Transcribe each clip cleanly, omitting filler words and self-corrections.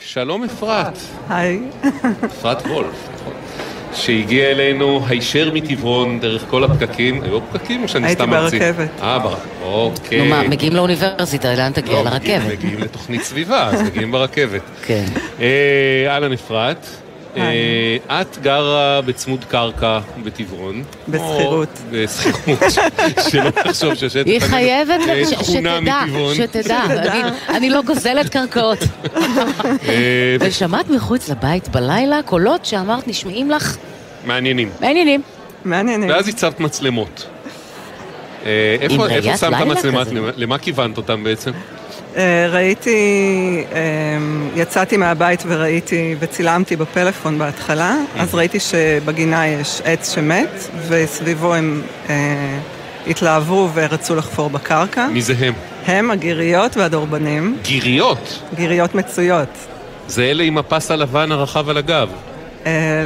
שלום אפרת. היי. אפרת וולף. שהגיע אלינו הישר מטבעון דרך כל הפקקים. היו פקקים או שאני סתם מרצים? הייתי ברכבת. אוקיי. נו מה, מגיעים לאוניברסיטה, לאן תגיע? לרכבת. מגיעים לתוכנית סביבה, אז מגיעים ברכבת. כן. אהלן אפרת. את גרה בצמוד קרקע בטבעון. בסחירות. בסחירות. שלא תחשוב ששטח... היא חייבת שתדע. אני לא גוזלת קרקעות. ושמעת מחוץ לבית בלילה קולות שאמרת נשמעים לך? מעניינים. מעניינים. ואז הצבת מצלמות. איפה שמת מצלמות? למה כיוונת אותם בעצם? יצאתי מהבית וראיתי וצילמתי בפלאפון בהתחלה, אז ראיתי שבגינה יש עץ שמת, וסביבו הם התלהבו ורצו לחפור בקרקע. מי זה הם? הם הגיריות והדורבנים. גיריות? גיריות מצויות. זה אלה עם הפס הלבן הרחב על הגב?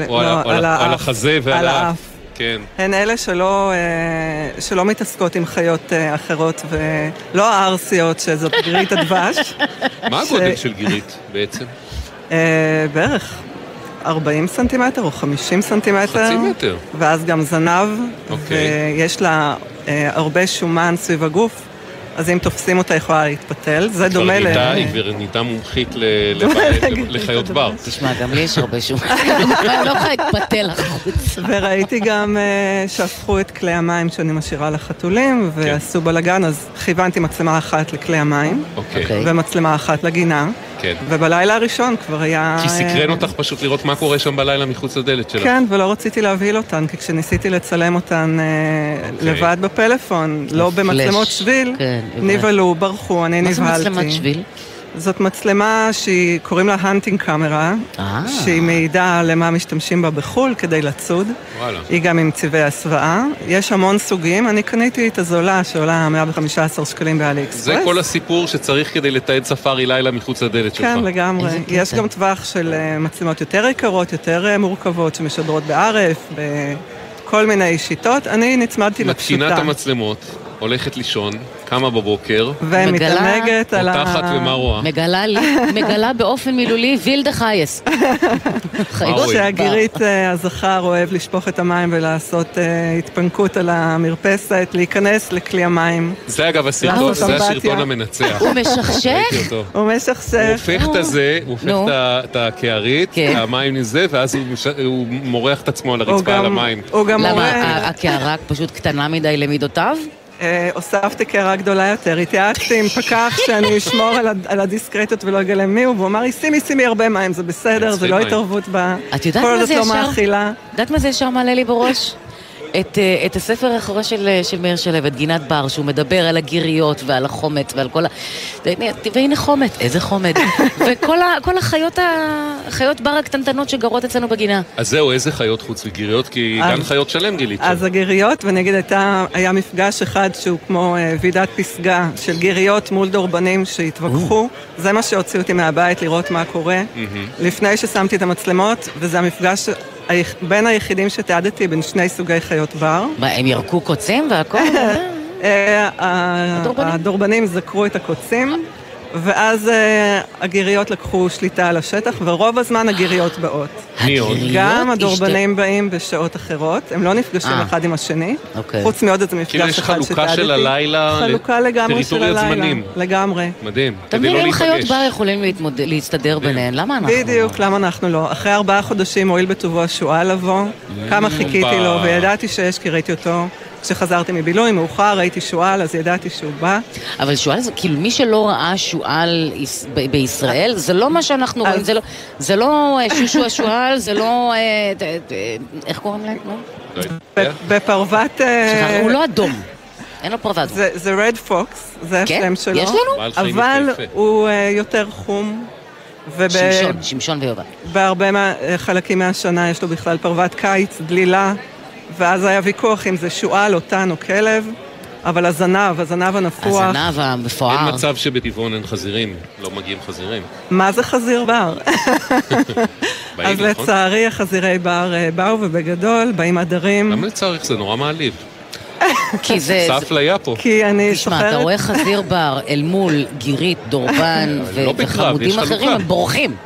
או על החזה ועל האף? כן. הן אלה שלא מתעסקות עם חיות אחרות, ולא הארסיות שזאת גירית הדבש. מה הגודל של גירית בעצם? בערך 40 סנטימטר או 50 סנטימטר. חצי מטר. ואז גם זנב, ויש לה הרבה שומן סביב הגוף, אז אם תופסים אותה יכולה להתפתל. זה דומה ל... היא נהייתה מומחית לחיות בר. תשמע, גם לי יש הרבה שומן. אני לא יכולה להתפתל החוץ. וראיתי גם שהפכו את כלי המים שאני משאירה לחתולים, ועשו בלגן, אז כיוונתי מצלמה אחת לכלי המים, ומצלמה אחת לגינה. ובלילה הראשון כבר היה... כי סקרן אותך פשוט לראות מה קורה שם בלילה מחוץ לדלת שלה. כן, ולא רציתי להבהיל אותן, כי כשניסיתי לצלם אותן לבד בפלאפון, לא במצלמות שביל, נבהלו, ברחו, אני נבהלתי. מה זה מצלמת שביל? זאת מצלמה שקוראים לה הנטינג קאמרה, שהיא מעידה למה משתמשים בה בחול כדי לצוד. היא גם עם צבעי הסוואה. יש המון סוגים, אני קניתי את הזולה שעולה 115 שקלים באלי אקספרס. זה כל הסיפור שצריך כדי לתעד ספארי לילה מחוץ לדלת שלך. כן, לגמרי. יש גם טווח של מצלמות יותר יקרות, יותר מורכבות, שמשדרות בערף, בכל מיני שיטות. אני נצמדתי לפשוטה. מתקינת המצלמות, הולכת לישון, קמה בבוקר, ומתענגת על ה... פותחת ומה רואה? מגלה באופן מילולי וילדה חייס. שהגירית הזכר אוהב לשפוך את המים ולעשות התפנקות על המרפסת, להיכנס לכלי המים. זה אגב הסרטון, זה השרטון המנצח. הוא משכשך? הוא משכשך. הוא הופך את הזה, הוא הופך את הקערית, המים נזה, ואז הוא מורח את עצמו על הרצפה על המים. למה? הקערה פשוט קטנה מדי למידותיו? הוספתי קערה גדולה יותר, התייעצתי עם פקח שאני אשמור על הדיסקרטיות ולא אגלם מי, והוא אמר לי, שימי הרבה מים, זה בסדר, זה לא התערבות בה. את יודעת מה זה ישר? יודעת מה זה ישר מעלה לי בראש? את הספר האחרון של מאיר שלו, את גינת בר, שהוא מדבר על הגיריות ועל החומץ ועל כל והנה חומץ, איזה חומד. וכל החיות בר הקטנטנות שגרות אצלנו בגינה. אז זהו, איזה חיות חוץ וגיריות? כי גם חיות שלם גילית. אז הגיריות, ונגיד היה מפגש אחד שהוא כמו ועידת פסגה של גיריות מול דורבנים שהתווכחו. זה מה שהוציא אותי מהבית לראות מה קורה. לפני ששמתי את המצלמות, וזה המפגש בין היחידים שתיעדתי בין שני סוגי חיות בר. מה, הם ירקו קוצים והכל? הדורבנים זקרו את הקוצים, ואז הגיריות לקחו שליטה על השטח, ורוב הזמן הגיריות באות. גם הדורבנים באים בשעות אחרות, הם לא נפגשים אחד עם השני, חוץ מעוד איזה מפגש אחד שתעדתי. חלוקה של הלילה, חלוקה לגמרי של הלילה, לגמרי. מדהים. תמיד אם חיות בר יכולים להסתדר ביניהן, למה אנחנו? בדיוק, למה אנחנו לא? אחרי 4 חודשים הועיל בטובו השועל לבוא, כמה חיכיתי לו, וידעתי שיש כי ראיתי אותו. כשחזרתי מבילוי, מאוחר, ראיתי שועל, אז ידעתי שהוא בא. אבל שועל זה, כאילו מי שלא ראה שועל בישראל, זה לא מה שאנחנו רואים, זה לא שושו השועל, זה לא, איך קוראים להם? בפרוות... הוא לא אדום, אין לו פרוות. זה רד פוקס, זה השם שלו. יש לנו? אבל הוא יותר חום. שמשון ויובל. בהרבה חלקים מהשנה יש לו בכלל פרוות קיץ, דלילה, ואז היה ויכוח אם זה שועל, אותן או כלב, אבל הזנב הנפוח... הזנב המפואר. אין מצב שבטבעון אין חזירים, לא מגיעים חזירים. מה זה חזיר בר? אז לצערי החזירי בר באו ובגדול, באים עדרים. למה לצערך? זה נורא מעליב. כי זה... סף ליה פה. כי אני תשמע, סוחרת... אתה רואה חזיר בר אל מול גירית, דורבן וחמודים אחרים, הם בורחים.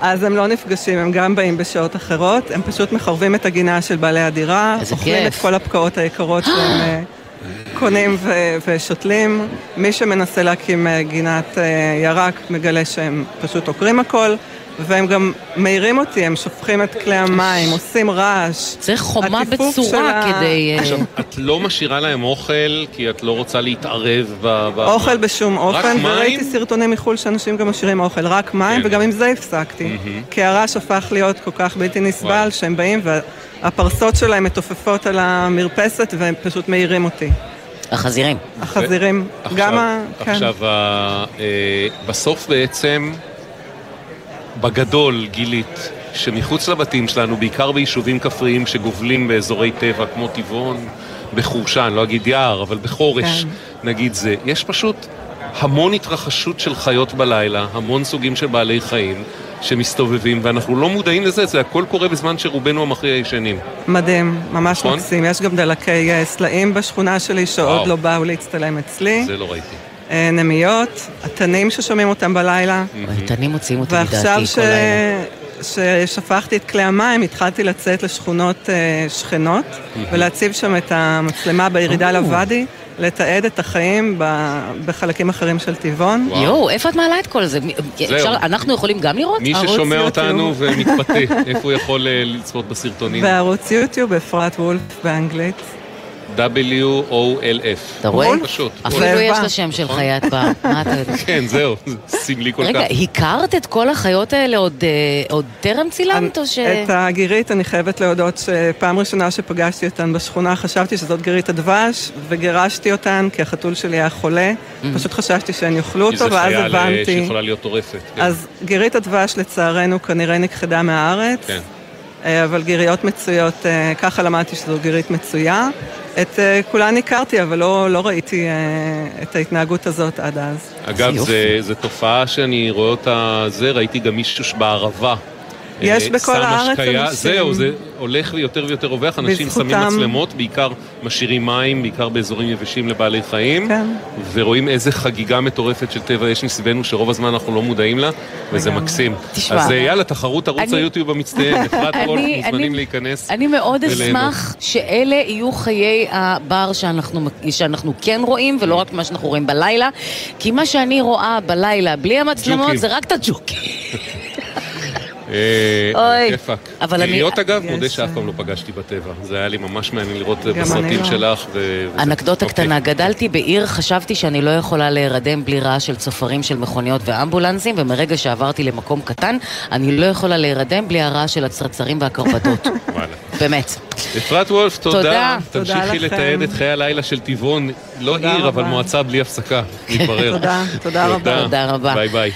אז הם לא נפגשים, הם גם באים בשעות אחרות, הם פשוט מחרבים את הגינה של בעלי הדירה, אוכלים את כל הפקעות היקרות שהם קונים ושותלים. מי שמנסה להקים גינת ירק מגלה שהם פשוט עוקרים הכל, והם גם מהירים אותי, הם שופכים את כלי המים, עושים רעש. צריך חומה בצורה כדי... עכשיו, את לא משאירה להם אוכל, כי את לא רוצה להתערב אוכל בשום אופן, וראיתי סרטונים מחול שאנשים גם משאירים אוכל, רק מים, וגם עם זה הפסקתי. כי הרעש הפך להיות כל כך בלתי נסבל, שהם באים והפרסות שלהם מתופפות על המרפסת, והם פשוט מהירים אותי. החזירים. החזירים. עכשיו, בסוף בעצם... בגדול גילית שמחוץ לבתים שלנו, בעיקר ביישובים כפריים שגובלים באזורי טבע כמו טבעון, בחורשן, לא אגיד יער, אבל בחורש, נגיד זה, יש פשוט המון התרחשות של חיות בלילה, המון סוגים של בעלי חיים שמסתובבים, ואנחנו לא מודעים לזה, זה הכל קורה בזמן שרובנו המכריע ישנים. מדהים, ממש מקסים. יש גם דלקי סלעים בשכונה שלי שעוד לא באו להצטלם אצלי. זה לא ראיתי. נמיות, התנים ששומעים אותם בלילה. התנים מוציאים אותי מדעתי כל לילה. ועכשיו ששפכתי את כלי המים, התחלתי לצאת לשכונות שכנות, ולהציב שם את המצלמה בירידה לוואדי, לתעד את החיים בחלקים אחרים של טבעון. יואו, איפה את מעלה את כל זה? אנחנו יכולים גם לראות? מי ששומע אותנו ומתפתה, איפה הוא יכול לצפות בסרטונים? בערוץ יוטיוב, אפרת וולף באנגלית. WOLF. אתה רואה? פשוט. אפילו יש לה שם של חיית בר. מה אתה יודע? כן, זהו, סמלי כל כך. רגע, הכרת את כל החיות האלה עוד טרם צילמת או ש... את הגירית אני חייבת להודות שפעם ראשונה שפגשתי אותן בשכונה חשבתי שזאת גירית הדבש וגירשתי אותן כי החתול שלי היה חולה. פשוט חשבתי שהן יאכלו אותו ואז הבנתי. כי זה חיה שיכולה להיות טורפת. אז גירית הדבש לצערנו כנראה נכחדה מהארץ. כן. אבל גיריות מצויות, ככה למדתי שזו גירית מצויה. את כולן הכרתי, אבל לא ראיתי את ההתנהגות הזאת עד אז. אגב, זו תופעה שאני רואה אותה, ראיתי גם מישהו בערבה. יש בכל הארץ אנשים. זהו, זה הולך ויותר ויותר רווח, אנשים שמים מצלמות, בעיקר משאירים מים, בעיקר באזורים יבשים לבעלי חיים, ורואים איזה חגיגה מטורפת של טבע יש מסביבנו, שרוב הזמן אנחנו לא מודעים לה, וזה מקסים. אז יאללה, תחרות ערוץ היוטיוב המצטיין, אפרת וולף, מוזמנים להיכנס. אני מאוד אשמח שאלה יהיו חיי הבר שאנחנו כן רואים, ולא רק מה שאנחנו רואים בלילה, כי מה שאני רואה בלילה בלי המצלמות זה רק את הג'וקים. כיפק. גיריות אגב, מודה שאף פעם לא פגשתי בטבע. זה היה לי ממש מעניין לראות בסרטים שלך. אנקדוטה קטנה, גדלתי בעיר, חשבתי שאני לא יכולה להירדם בלי רעש של צופרים של מכוניות ואמבולנסים, ומרגע שעברתי למקום קטן, אני לא יכולה להירדם בלי הרעש של הצרצרים והקרבטות. באמת. אפרת וולף, תודה. תמשיכי לתעד את חיי הלילה של טבעון, לא עיר, אבל מועצה בלי הפסקה. תודה רבה. תודה רבה. ביי ביי.